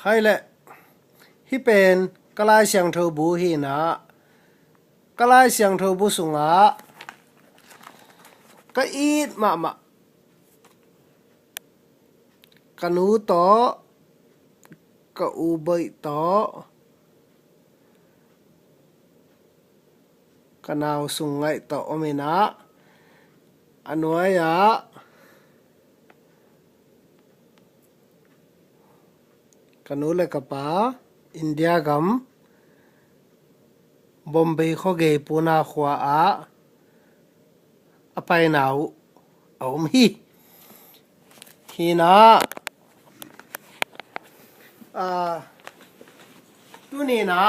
hay lệ hi pen kalai siang tho bu hi na kalai siang tho bu sunga ka it ma kanu to ka u bai to kanau sungai to omina anuaya kanu le kapa India gam Bombay khoge puna khwa a apai nau om hi na tu ni na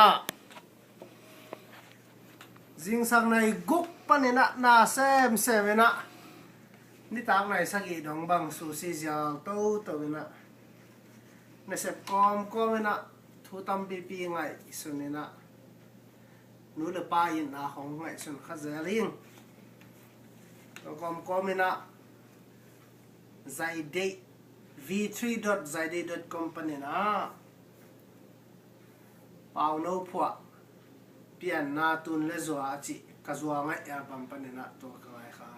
jing sang này guk panina na sem na ni tang này sagi dong bang sushi jiao to na na sep kom na thu tam pi ngai sunina nu le pa yin na hong ngai sun kha zeling kom na zaide v3.zaide.com panina pau no phwa pian na tun le zwa chi ka zwa ngai ya bam panina to ka ngai kha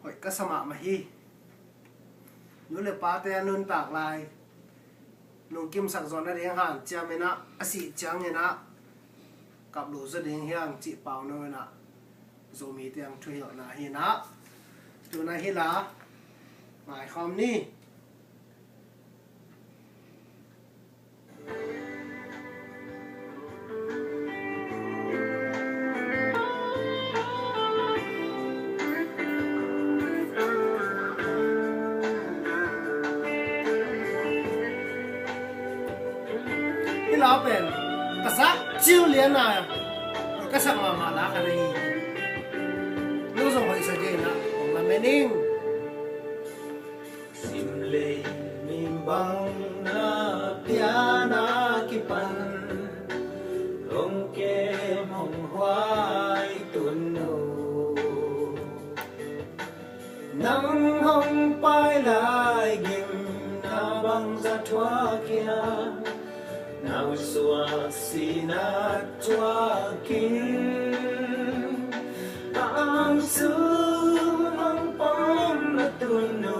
hoi ka sama ma hi nu le pa te anun tak lai nung kim sak zon na reng han cha mena asi chang na kap lu za ding hiang chi pau no na zo mi tiang thui na hi na tu na hi la mai khom ni lão bền cả xác chiêu liền à cái sắc mà lá cái này lúc rồi hội sẽ gì nữa cũng là men ninh sim lệ mình băng na piana kipan ông kem hồng hoai tuần nâu nắng hồng bay lại ghim na băng ra thoa kia nào xua sina chua kinh ang sương ang pom na tuno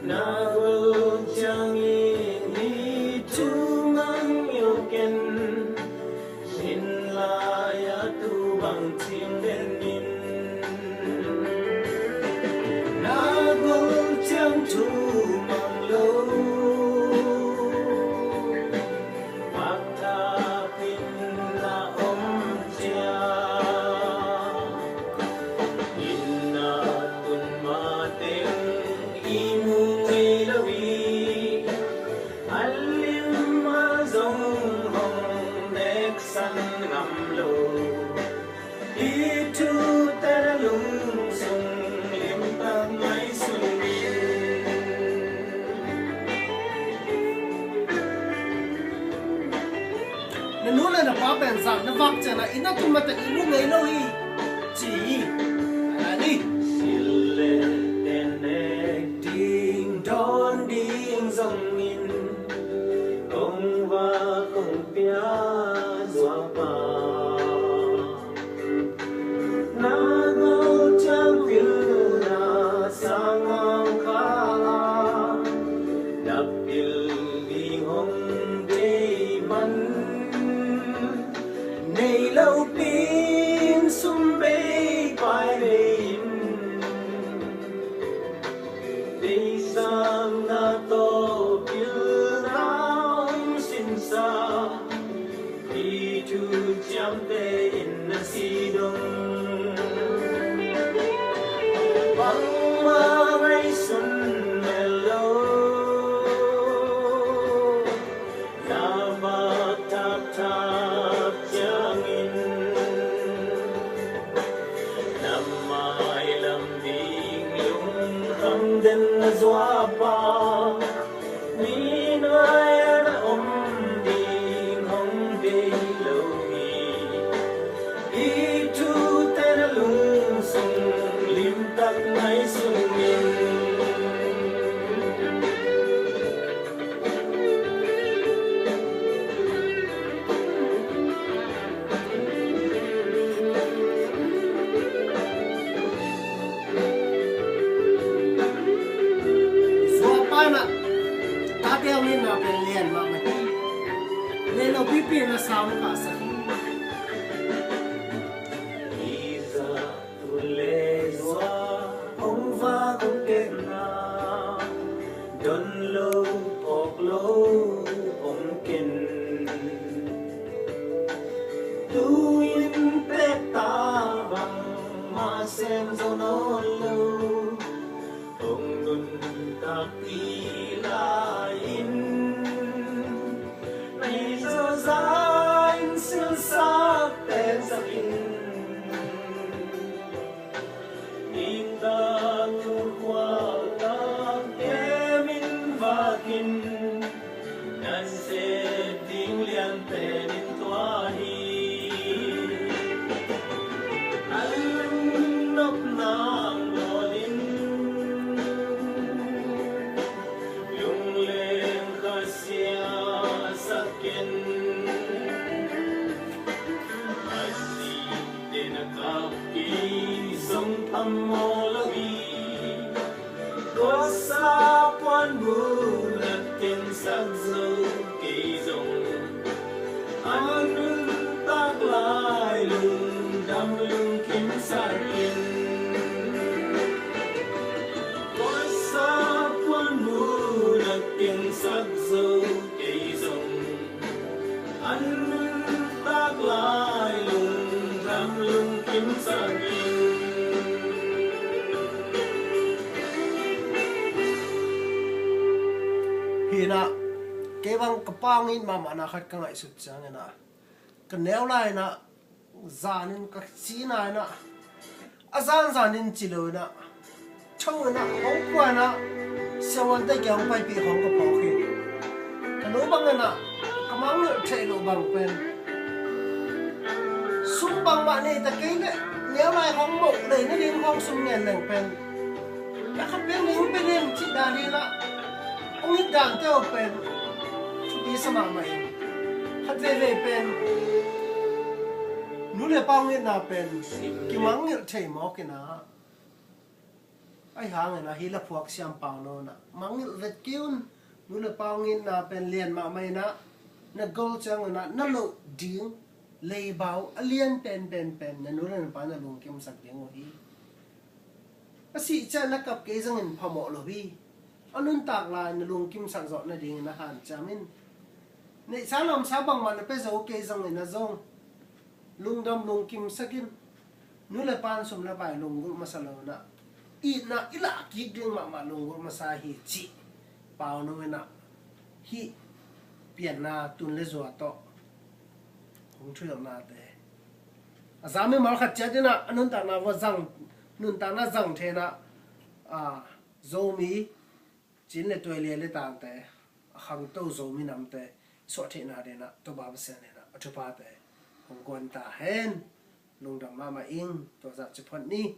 na will chang ni tu mang yêu ken sin la ya tu bang chim den nin na will chang tu mang lo nu le na pa pen sang na vak chana ina tu mata imu ngai lo hi chi ani sille tene ding don ding zong min ông va không pia zwa pa na go chang piu na sang ang kha dap il li hong de man này lâu pin sum bê bay lên đi sang na to piu nao xin sa đi tu chăm tê in na si đông băng ma ngay xuân mello na va tap tap den na zwa pa mi nai na ding hong de lo hi tu te na lung sung lim tak nai sung min ni na pen lian ma ma hi le lo pi pi na sam ka sa Isa tu le zwa ong va ong ke na don lo ok lo ong kin tu in pe ta bang ma sem zo no lo ong nun ta pi la in nay zo za in sil sa te sa in Inda turwa ta kemin vakin nan se ding lian penin tuahi alun nop nang lolin yung leng kasya sakin ati dinakaki song amologi ko sa puan bulat kin sagzo kizong anun taglay lung dam lung kim sakin ko sa puan bulat kin sagzo kizong anun taglay lung dam lung kim sakin hina kewang kapangin mama na khat ka ngai sut chang na ka neu lai na zanin ka china na azan zanin chilo na chong na hong kwa na sawan da kyang pai pi hong ka pho khi ka no bang na kamang le thai lo bang pen sum bang ma ne ta ke ne neu lai hong mo le ne ding hong sum ne leng pen ka khat pen ning pen nim chi da ni na ông ít đàn theo pen chút đi sao mà mày hạt về pen nụ lệ bao nhiêu na pen cái mắng nhiều chảy máu cái na ai hàng này na hi là phuak xiêm bao nó na mắng nhiều vết kiun nụ lệ bao nhiêu na pen liền mà mày na gold chăng na lộ điên lê bao liền pen na nụ lệ bao na lùng kim sắc điên ngồi hi sĩ cha na cặp cái răng hình phàm mỏ rồi anun tak la na lung kim sak zo na ding na han chamin nei salom sabang man pe zo ke zang na zong lung dam lung kim sakin nu le pan sum la bai lung gul masalo na I na ila ki ding ma lung gul masa hi chi pau no na hi pian na tun le zo to hong chui na de azame mal khat cha dina anun ta na wa zang nun ta na zang the na zo mi chính là tôi liền tàng té hàng tàu dầu mi nằm té sọ thế nào đây nè tôi bảo sẽ này nè cho ba té không quan ta hen lùng đầm ma in tôi ra chụp hình đi